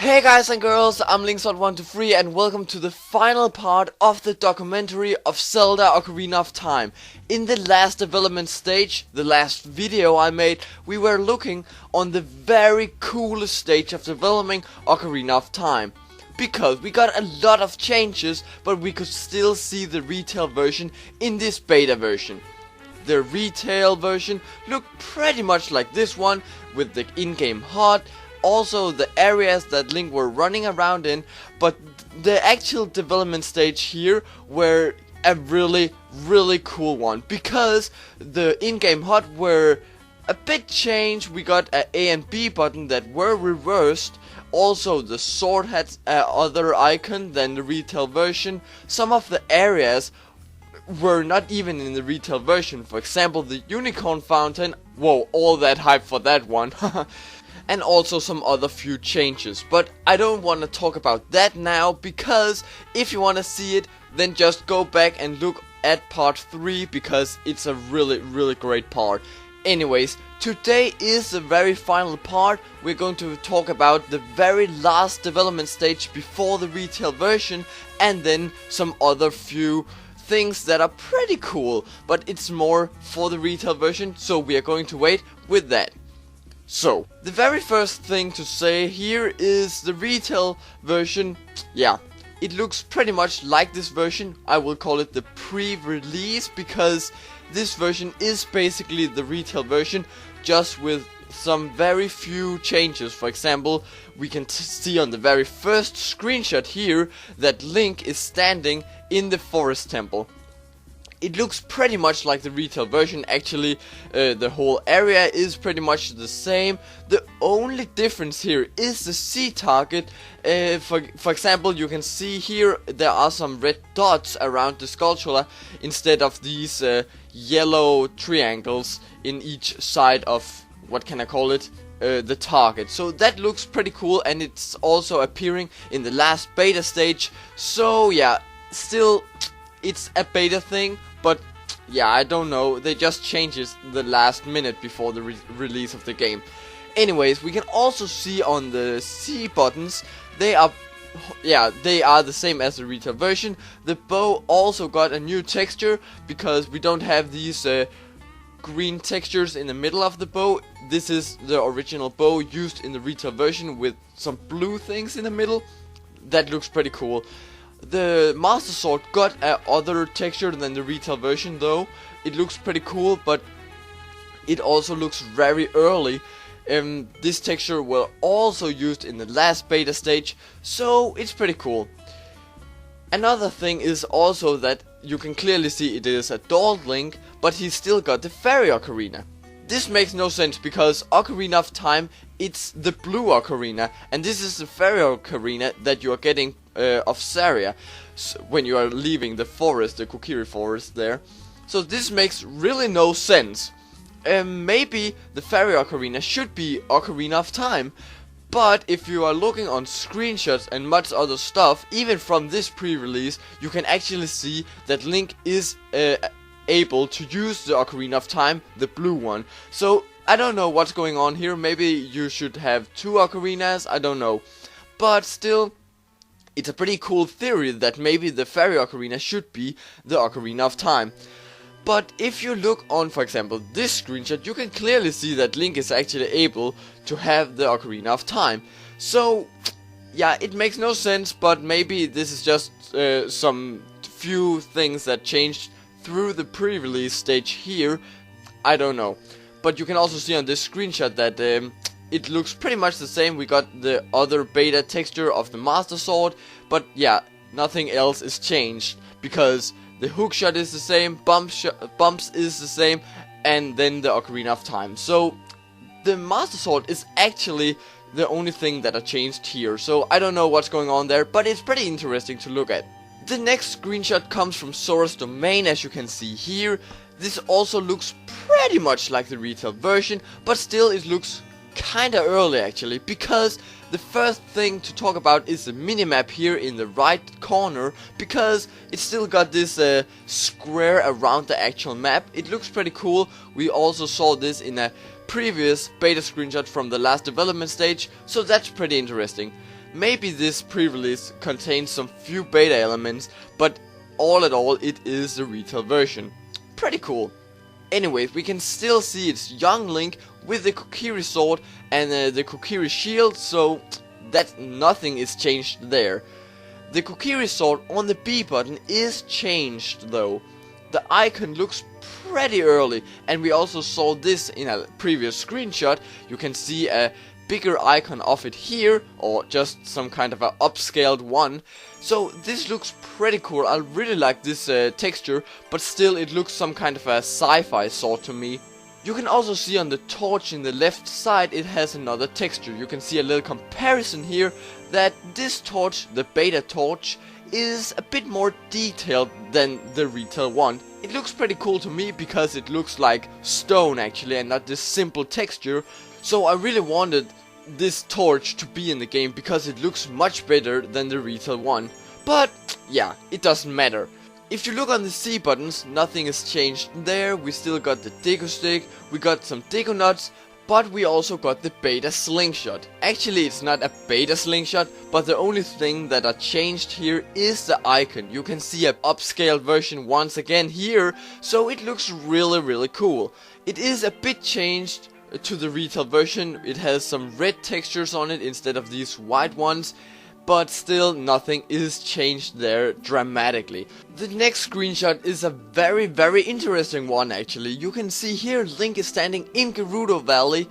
Hey guys and girls, I'm Linksword123 and welcome to the final part of the documentary of Zelda Ocarina of Time. In the last development stage, the last video I made, we were looking on the very coolest stage of developing Ocarina of Time. Because we got a lot of changes, but we could still see the retail version in this beta version. The retail version looked pretty much like this one, with the in-game HUD, also the areas that Link were running around in, but the actual development stage here were a really cool one, because the in-game HUD were a bit changed. We got a A and B button that were reversed. Also the sword had other icon than the retail version. Some of the areas were not even in the retail version. For example, the unicorn fountain. Whoa, all that hype for that one. And also some other few changes. But I don't want to talk about that now, because if you want to see it, then just go back and look at part 3, because it's a really great part. Anyways, today is the very final part. We're going to talk about the very last development stage before the retail version, and then some other few things that are pretty cool, but it's more for the retail version, so we are going to wait with that. So, the very first thing to say here is the retail version. Yeah, it looks pretty much like this version. I will call it the pre-release, because this version is basically the retail version, just with some very few changes. For example, we can see on the very first screenshot here that Link is standing in the forest temple. It looks pretty much like the retail version. Actually, the whole area is pretty much the same. The only difference here is the C target. For example, you can see here there are some red dots around the sculpture instead of these yellow triangles in each side of, what can I call it, the target. So that looks pretty cool, and it's also appearing in the last beta stage. So yeah, still it's a beta thing, but yeah, I don't know, they just changed it the last minute before the release of the game. Anyways, we can also see on the C buttons, they are the same as the retail version. The bow also got a new texture, because we don't have these green textures in the middle of the bow. This is the original bow used in the retail version, with some blue things in the middle. That looks pretty cool. The Master Sword got a other texture than the retail version though. It looks pretty cool, but it also looks very early. This texture was also used in the last beta stage, so it's pretty cool. Another thing is also that you can clearly see it is adult Link, but he's still got the fairy ocarina. This makes no sense, because Ocarina of Time, it's the blue ocarina, and this is the fairy ocarina that you are getting of Saria when you are leaving the forest, the Kokiri forest there. So this makes really no sense. Maybe the fairy ocarina should be Ocarina of Time, but if you are looking on screenshots and much other stuff, even from this pre-release, you can actually see that Link is able to use the Ocarina of Time, the blue one. So I don't know what's going on here. Maybe you should have two ocarinas, I don't know. But still, it's a pretty cool theory that maybe the fairy ocarina should be the Ocarina of Time. But if you look on, for example, this screenshot, you can clearly see that Link is actually able to have the Ocarina of Time. So yeah, it makes no sense, but maybe this is just some few things that changed through the pre-release stage here. I don't know. But you can also see on this screenshot that it looks pretty much the same. We got the other beta texture of the Master Sword, but yeah, nothing else is changed, because the hookshot is the same, bumps is the same, and then the Ocarina of Time. So the Master Sword is actually the only thing that are changed here. So I don't know what's going on there, but it's pretty interesting to look at. The next screenshot comes from Sora's domain, as you can see here. This also looks pretty much like the retail version, but still it looks kinda early actually, because the first thing to talk about is the minimap here in the right corner, because it's still got this square around the actual map. It looks pretty cool. We also saw this in a previous beta screenshot from the last development stage, so that's pretty interesting. Maybe this pre-release contains some few beta elements, but all in all it is the retail version. Pretty cool. Anyways, we can still see it's young Link with the Kokiri sword and the Kokiri shield, so that nothing is changed there. The Kokiri sword on the B button is changed though. The icon looks pretty early, and we also saw this in a previous screenshot. You can see a bigger icon of it here, or just some kind of a upscaled one. So this looks pretty cool. I really like this texture, but still it looks some kind of a sci-fi sword to me. You can also see on the torch in the left side it has another texture. You can see a little comparison here that this torch, the beta torch, is a bit more detailed than the retail one. It looks pretty cool to me because it looks like stone actually and not this simple texture. So I really wanted this torch to be in the game because it looks much better than the retail one. But yeah, it doesn't matter. If you look on the C buttons, nothing has changed there. We still got the Deku Stick, we got some Deku Nuts, but we also got the beta slingshot. Actually it's not a beta slingshot, but the only thing that are changed here is the icon. You can see an upscaled version once again here, so it looks really cool. It is a bit changed to the retail version. It has some red textures on it instead of these white ones, but still nothing is changed there dramatically. The next screenshot is a very interesting one actually. You can see here Link is standing in Gerudo Valley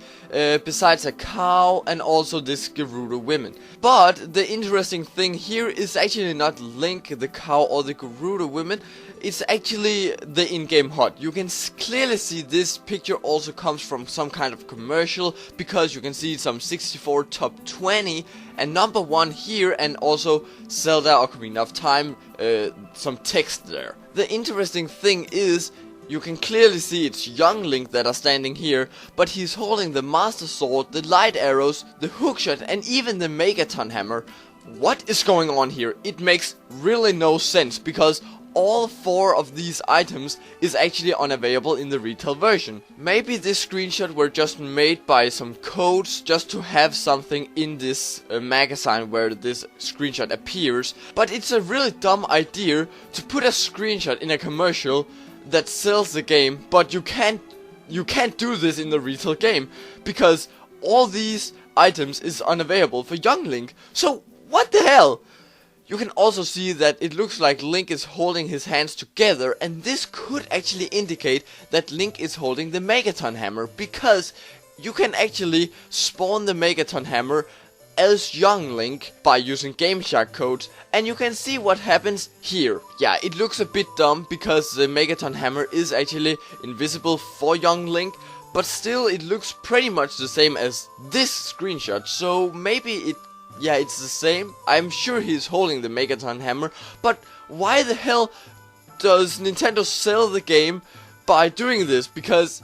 besides a cow and also this Gerudo women. But the interesting thing here is actually not Link, the cow or the Gerudo women. It's actually the in-game HUD. You can clearly see this picture also comes from some kind of commercial, because you can see some 64 top 20 and number 1 here, and also Zelda Ocarina of Time, some text there. The interesting thing is you can clearly see it's young Link that are standing here, but he's holding the Master Sword, the light arrows, the hookshot and even the Megaton Hammer. What is going on here? It makes really no sense, because all 4 of these items is actually unavailable in the retail version. Maybe this screenshot were just made by some codes just to have something in this magazine where this screenshot appears, but it's a really dumb idea to put a screenshot in a commercial that sells the game, but you can't do this in the retail game because all these items is unavailable for young Link. So what the hell? You can also see that it looks like Link is holding his hands together, and this could actually indicate that Link is holding the Megaton Hammer, because you can actually spawn the Megaton Hammer as young Link by using Gameshark codes, and you can see what happens here. Yeah, it looks a bit dumb because the Megaton Hammer is actually invisible for young Link, but still it looks pretty much the same as this screenshot, so maybe it's the same. I'm sure he's holding the Megaton Hammer, but why the hell does Nintendo sell the game by doing this? Because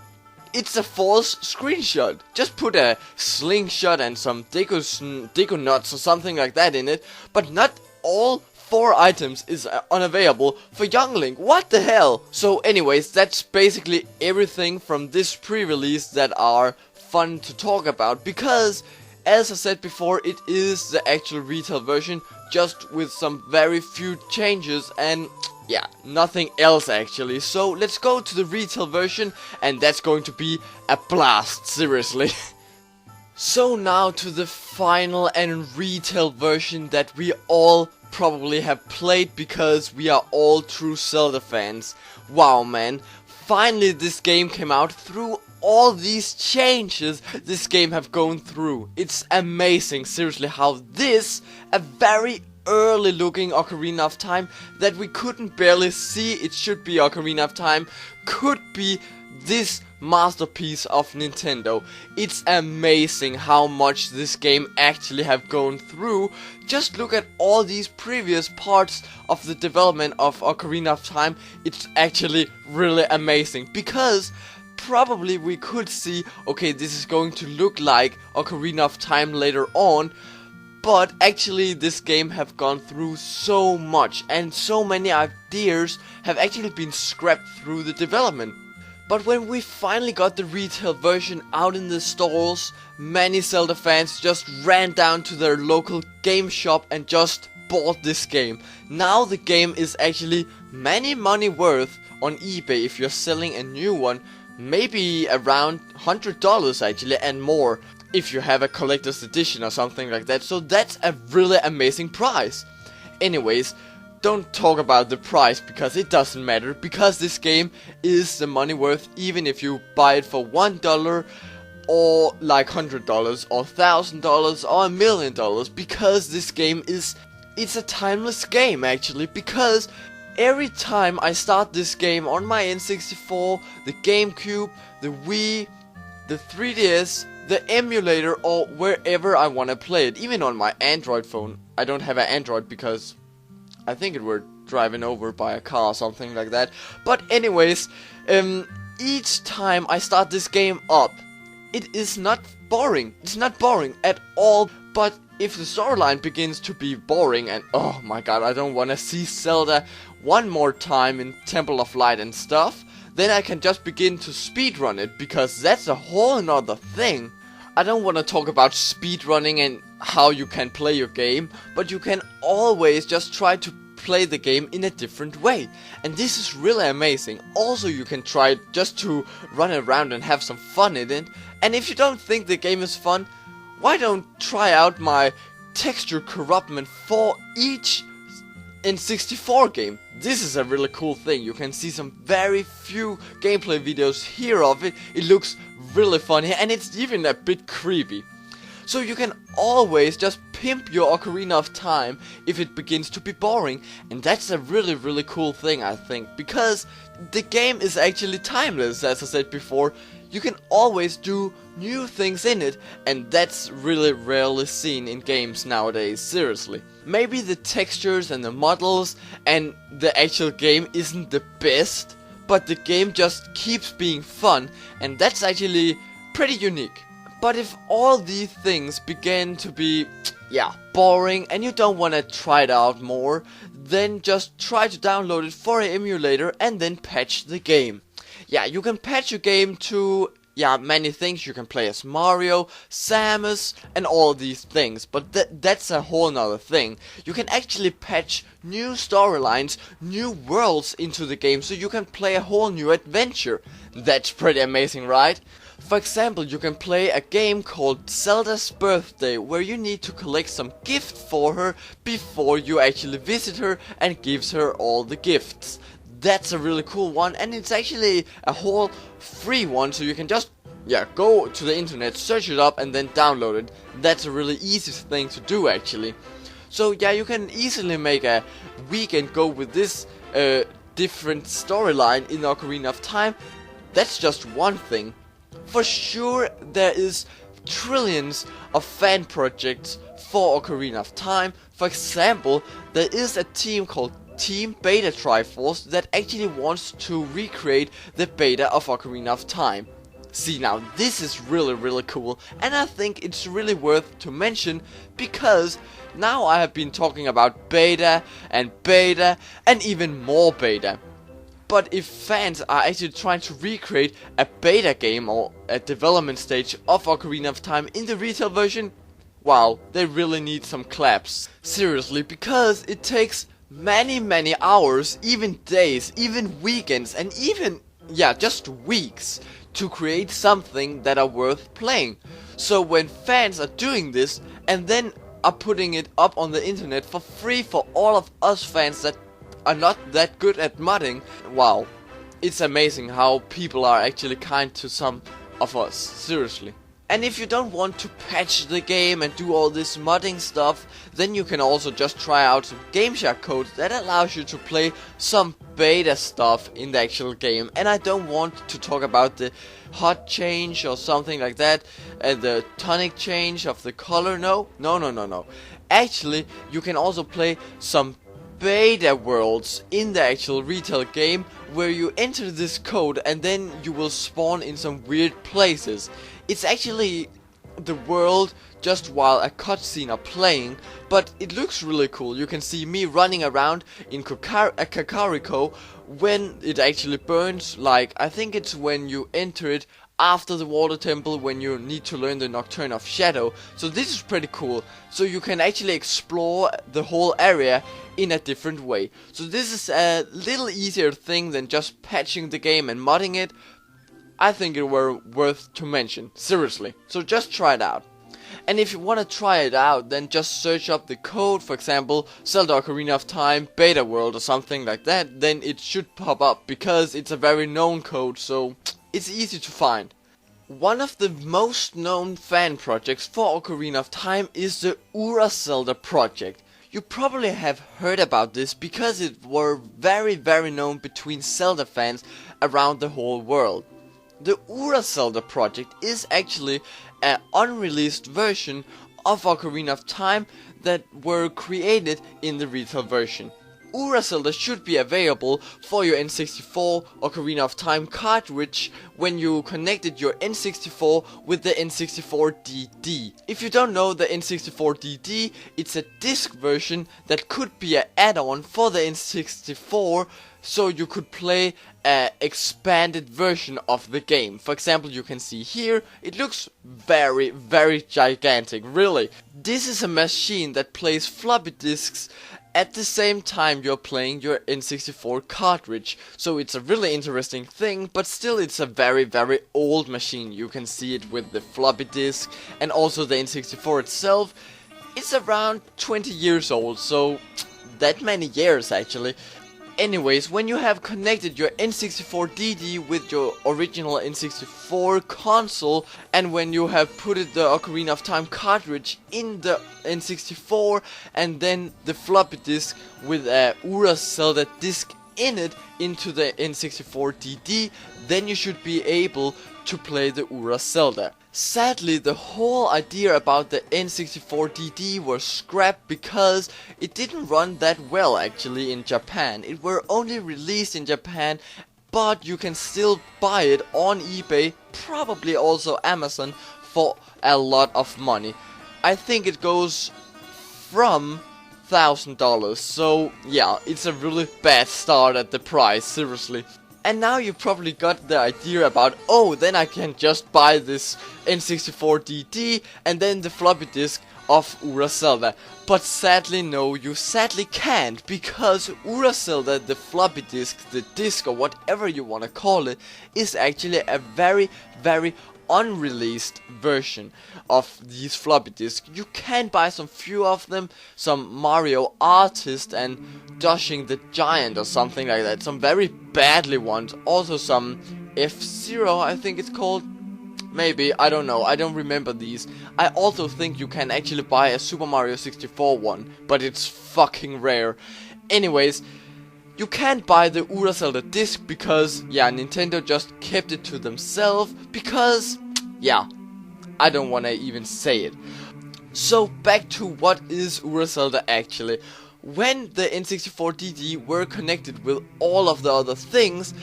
it's a false screenshot. Just put a slingshot and some Deku Nuts or something like that in it, but not all 4 items is unavailable for young Link. What the hell? So anyways, that's basically everything from this pre-release that are fun to talk about, because as I said before, it is the actual retail version, just with some very few changes and yeah, nothing else actually. So let's go to the retail version, and that's going to be a blast, seriously. So now to the final and retail version that we all probably have played because we are all true Zelda fans. Wow man, finally this game came out through all these changes this game have gone through. It's amazing, seriously, how this, a very early looking Ocarina of Time that we couldn't barely see it should be Ocarina of Time, could be this masterpiece of Nintendo. It's amazing how much this game actually have gone through. Just look at all these previous parts of the development of Ocarina of Time. It's actually really amazing, because probably we could see, okay, this is going to look like Ocarina of Time later on, but actually this game have gone through so much, and so many ideas have actually been scrapped through the development. But when we finally got the retail version out in the stores, many Zelda fans just ran down to their local game shop and just bought this game. Now the game is actually many money worth on eBay if you're selling a new one, maybe around $100 actually, and more if you have a collector's edition or something like that. So that's a really amazing price. Anyways, don't talk about the price because it doesn't matter, because this game is the money worth even if you buy it for $1 or like $100 or $1,000 or $1 million, because this game it's a timeless game actually, because every time I start this game on my N64, the GameCube, the Wii, the 3DS, the emulator, or wherever I want to play it, even on my Android phone. I don't have an Android because I think it were driven over by a car or something like that. But anyways, each time I start this game up, it is not boring. It's not boring at all. But if the storyline begins to be boring and oh my god, I don't want to see Zelda one more time in Temple of Light and stuff, then I can just begin to speedrun it, because that's a whole nother thing. I don't want to talk about speedrunning and how you can play your game, but you can always just try to play the game in a different way. And this is really amazing. Also, you can try just to run around and have some fun in it. And if you don't think the game is fun, why don't try out my texture corruptment for each N64 game. This is a really cool thing. You can see some very few gameplay videos here of it. It looks really funny and it's even a bit creepy. So you can always just pimp your Ocarina of Time if it begins to be boring, and that's a really cool thing, I think, because the game is actually timeless, as I said before. You can always do new things in it, and that's really rarely seen in games nowadays, seriously. Maybe the textures and the models and the actual game isn't the best, but the game just keeps being fun, and that's actually pretty unique. But if all these things begin to be, boring and you don't want to try it out more, then just try to download it for an emulator and then patch the game. Yeah, you can patch your game to, many things. You can play as Mario, Samus, and all these things, but that's a whole nother thing. You can actually patch new storylines, new worlds into the game, so you can play a whole new adventure. That's pretty amazing, right? For example, you can play a game called Zelda's Birthday, where you need to collect some gift for her before you actually visit her and gives her all the gifts. That's a really cool one, and it's actually a whole free one, so you can just go to the internet, search it up, and then download it. That's a really easy thing to do, actually. So you can easily make a weekend go with this different storyline in Ocarina of Time. That's just one thing. For sure, there is trillions of fan projects for Ocarina of Time. For example, there is a team called Team Beta Triforce that actually wants to recreate the beta of Ocarina of Time. See, now this is really cool, and I think it's really worth to mention, because now I have been talking about beta and even more beta. But if fans are actually trying to recreate a beta game or a development stage of Ocarina of Time in the retail version, wow, they really need some claps. Seriously, because it takes many hours, even days, even weekends, and even, just weeks to create something that are worth playing. So when fans are doing this and then are putting it up on the internet for free for all of us fans that are not that good at modding, wow, it's amazing how people are actually kind to some of us, seriously. And if you don't want to patch the game and do all this modding stuff, then you can also just try out some Gameshark code that allows you to play some beta stuff in the actual game. And I don't want to talk about the hot change or something like that, and the tonic change of the color, no. Actually, you can also play some beta worlds in the actual retail game, where you enter this code and then you will spawn in some weird places. It's actually the world just while a cutscene are playing, but it looks really cool. You can see me running around in Kakariko when it actually burns, like I think it's when you enter it after the water temple, when you need to learn the Nocturne of Shadow. So this is pretty cool. So you can actually explore the whole area in a different way. So this is a little easier thing than just patching the game and modding it. I think it were worth to mention, seriously. So just try it out. And if you want to try it out, then just search up the code, for example, Zelda Ocarina of Time Beta World or something like that, then it should pop up, because it's a very known code, so it's easy to find. One of the most known fan projects for Ocarina of Time is the Ura Zelda project. You probably have heard about this because it were very known between Zelda fans around the whole world. The Ura Zelda project is actually an unreleased version of Ocarina of Time that were created in the retail version. Ura Zelda should be available for your N64 Ocarina of Time cartridge when you connected your N64 with the N64DD. If you don't know the N64DD, it's a disc version that could be an add-on for the N64, so you could play an expanded version of the game. For example, you can see here, it looks very gigantic, really. This is a machine that plays floppy disks at the same time you're playing your N64 cartridge. So it's a really interesting thing, but still it's a very old machine. You can see it with the floppy disk, and also the N64 itself. It's around 20 years old, so that many years actually. Anyways, when you have connected your N64DD with your original N64 console, and when you have put the Ocarina of Time cartridge in the N64, and then the floppy disk with a Ura Zelda disc in it into the N64DD, then you should be able to play the Ura Zelda. Sadly, the whole idea about the N64DD was scrapped because it didn't run that well actually in Japan. It were only released in Japan, but you can still buy it on eBay, probably also Amazon, for a lot of money. I think it goes from $1,000, so yeah, it's a really bad start at the price, seriously. And now you probably got the idea about, oh, then I can just buy this N64DD and then the floppy disk of Ura Zelda. But sadly no, you sadly can't, because Ura Zelda, the floppy disk, the disc or whatever you wanna call it, is actually a very unreleased version of these floppy disks. You can buy some few of them, some Mario Artist and Dashing the Giant or something like that, some very badly ones, also some F-Zero I think it's called, maybe, I don't know, I don't remember these. I also think you can actually buy a Super Mario 64 one, but it's fucking rare. Anyways, you can't buy the Ura Zelda disc because, yeah, Nintendo just kept it to themselves because, yeah, I don't wanna even say it. So back to what is Ura Zelda actually. When the N64DD were connected with all of the other things,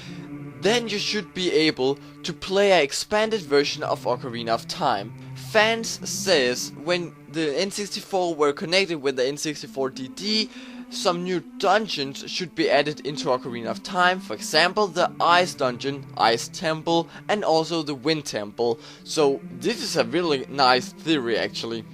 then you should be able to play an expanded version of Ocarina of Time. Fans says when the N64 were connected with the N64DD, some new dungeons should be added into Ocarina of Time, for example the Ice Dungeon, Ice Temple, and also the Wind Temple. So this is a really nice theory actually.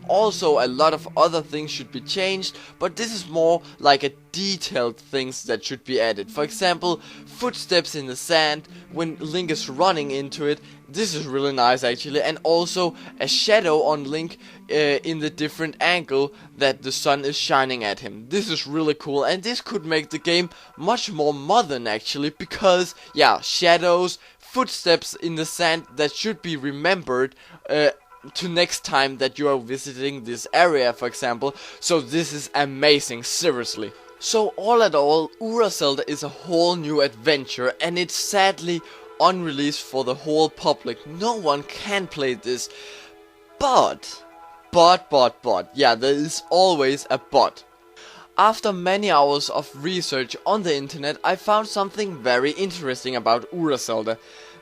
Also a lot of other things should be changed, but this is more like a detailed things that should be added. For example, footsteps in the sand when Link is running into it. This is really nice actually, and also a shadow on Link in the different angle that the sun is shining at him. This is really cool, and this could make the game much more modern actually, because yeah, shadows, footsteps in the sand that should be remembered to next time that you are visiting this area, for example. So this is amazing, seriously. So all in all, Ura Zelda is a whole new adventure, and it's sadly unreleased for the whole public. No one can play this. But, yeah, there is always a but. After many hours of research on the internet, I found something very interesting about Ura Zelda.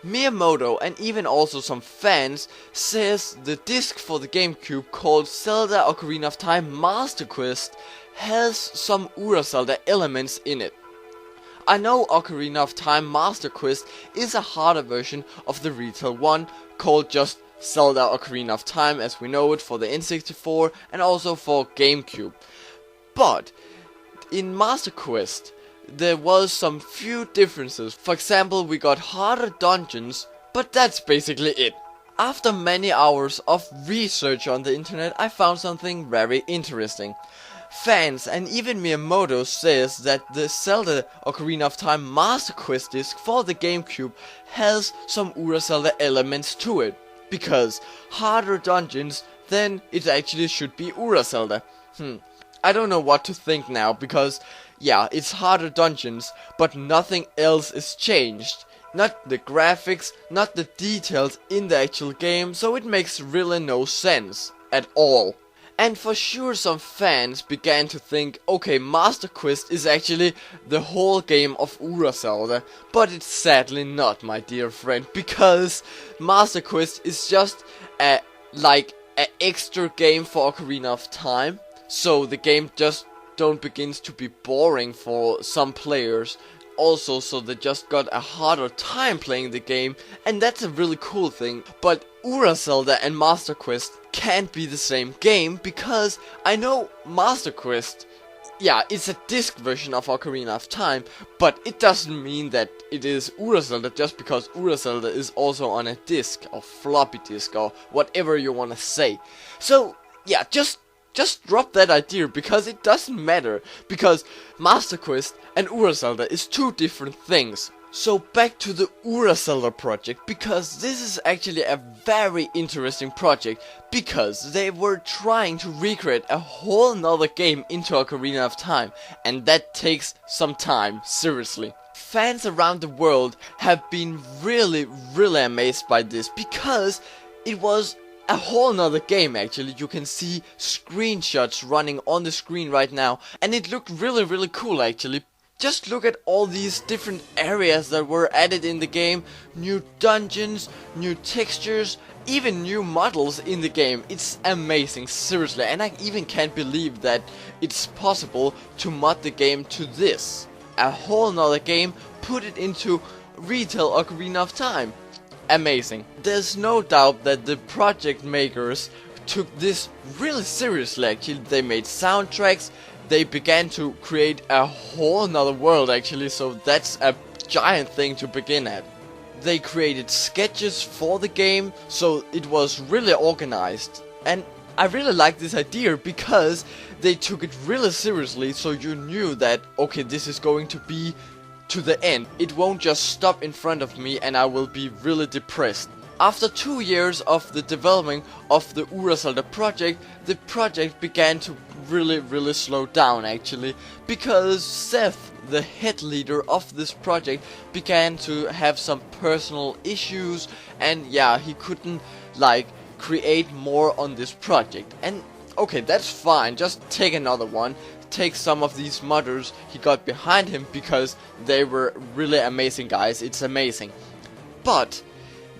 Miyamoto and even also some fans says the disc for the GameCube called Zelda Ocarina of Time Master Quest has some Ura Zelda elements in it. I know Ocarina of Time Master Quest is a harder version of the reatail one called just Zelda Ocarina of Time as we know it for the N64 and also for GameCube. But in Master Quest there was some few differences. For example, we got harder dungeons, but that's basically it. After many hours of research on the internet, I found something very interesting. Fans and even Miyamoto says that the Zelda Ocarina of Time Master Quest disc for the GameCube has some Ura Zelda elements to it. Because harder dungeons, then it actually should be Ura Zelda. I don't know what to think now, because yeah, it's harder dungeons, but nothing else is changed. Not the graphics, not the details in the actual game, so it makes really no sense at all. And for sure some fans began to think, okay, Master Quest is actually the whole game of Ura Zelda, but it's sadly not, my dear friend, because Master Quest is just an extra game for Ocarina of Time, so the game just don't begins to be boring for some players. Also, so they just got a harder time playing the game, and that's a really cool thing. But Ura Zelda and Master Quest can't be the same game, because I know Master Quest, yeah, it's a disc version of Ocarina of Time, but it doesn't mean that it is Ura Zelda just because Ura Zelda is also on a disc or floppy disk or whatever you wanna say. So yeah, just drop that idea, because it doesn't matter, because Master Quest and Ura Zelda is two different things. So back to the Ura Zelda project, because this is actually a very interesting project, because they were trying to recreate a whole nother game into Ocarina of Time, and that takes some time, seriously. Fans around the world have been really amazed by this, because it was a whole nother game actually. You can see screenshots running on the screen right now, and it looked really cool actually. Just look at all these different areas that were added in the game, new dungeons, new textures, even new models in the game. It's amazing, seriously, and I even can't believe that it's possible to mod the game to this. A whole nother game, put it into reatail Ocarina of Time. Amazing. There's no doubt that the project makers took this really seriously actually. They made soundtracks, they began to create a whole nother world actually, so that's a giant thing to begin at. They created sketches for the game, so it was really organized. And I really like this idea because they took it really seriously, so you knew that, okay, this is going to be to the end. It won't just stop in front of me and I will be really depressed. After 2 years of the development of the Ura Zelda project, the project began to really slow down actually, because Seth, the head leader of this project, began to have some personal issues, and yeah, he couldn't create more on this project. And okay, that's fine, just take another one. Take some of these modders he got behind him, because they were really amazing guys. It's amazing. But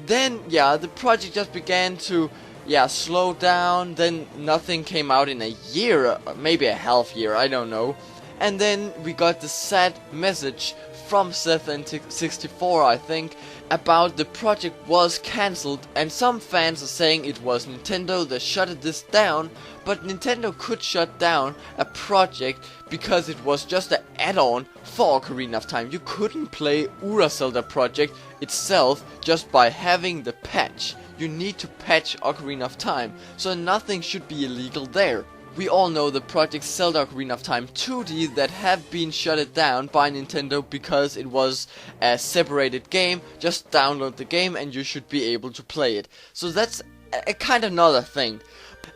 then yeah, the project just began to slow down. Then nothing came out in a year, maybe a half year, I don't know. And then we got the sad message from Seth and 64, I think, about the project was cancelled, and some fans are saying it was Nintendo that shut this down, but Nintendo could shut down a project because it was just an add-on for Ocarina of Time. You couldn't play Ura Zelda project itself just by having the patch. You need to patch Ocarina of Time, so nothing should be illegal there. We all know the project Zelda Ocarina of Time 2D that have been shut down by Nintendo because it was a separated game. Just download the game and you should be able to play it. So that's a kind of another thing.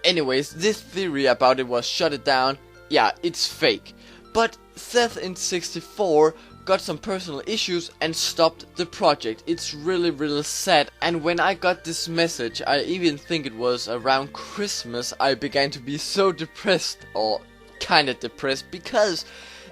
Anyways, this theory about it was shut down, yeah, it's fake. But Seth in 64 got some personal issues and stopped the project. It's really sad. And when I got this message, I even think it was around Christmas, I began to be so depressed, or kinda depressed, because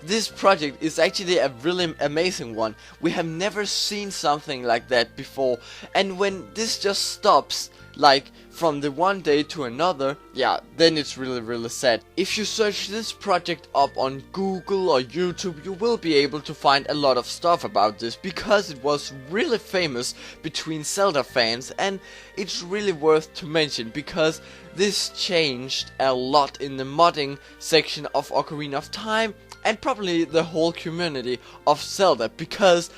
this project is actually a really amazing one. We have never seen something like that before, and when this just stops, like from the one day to another, yeah, then it's really sad. If you search this project up on Google or YouTube, you will be able to find a lot of stuff about this, because it was really famous between Zelda fans, and it's really worth to mention because this changed a lot in the modding section of Ocarina of Time, and probably the whole community of Zelda, because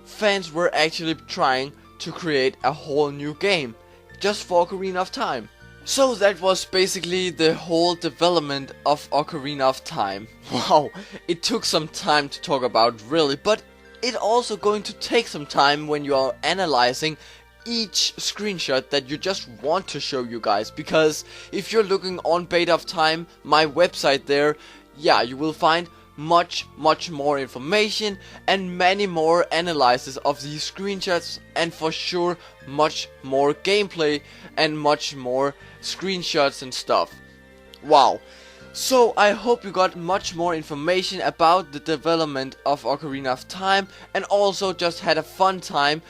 fans were actually trying to create a whole new game just for Ocarina of Time. So that was basically the whole development of Ocarina of Time. Wow, it took some time to talk about, really, but it also going to take some time when you are analyzing each screenshot that you just want to show you guys, because if you're looking on Beta of Time, my website there, yeah, you will find much more information and many more analyses of these screenshots, and for sure much more gameplay and much more screenshots and stuff. Wow. So I hope you got much more information about the development of Ocarina of Time, and also just had a fun time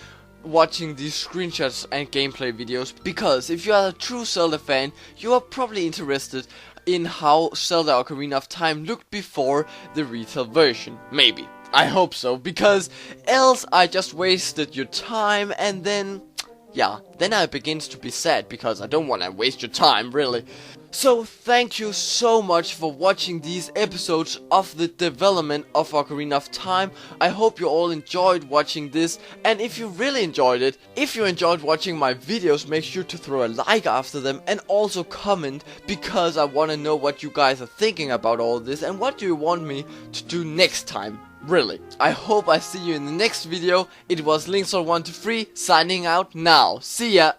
watching these screenshots and gameplay videos, because if you are a true Zelda fan, you are probably interested in how Zelda Ocarina of Time looked before the retail version. Maybe. I hope so, because else I just wasted your time, and then, yeah, then I begins to be sad, because I don't want to waste your time, really. So thank you so much for watching these episodes of the development of Ocarina of Time. I hope you all enjoyed watching this, and if you really enjoyed it, if you enjoyed watching my videos, make sure to throw a like after them, and also comment, because I want to know what you guys are thinking about all this, and what do you want me to do next time. Really. I hope I see you in the next video. It was Linksword123 signing out now. See ya!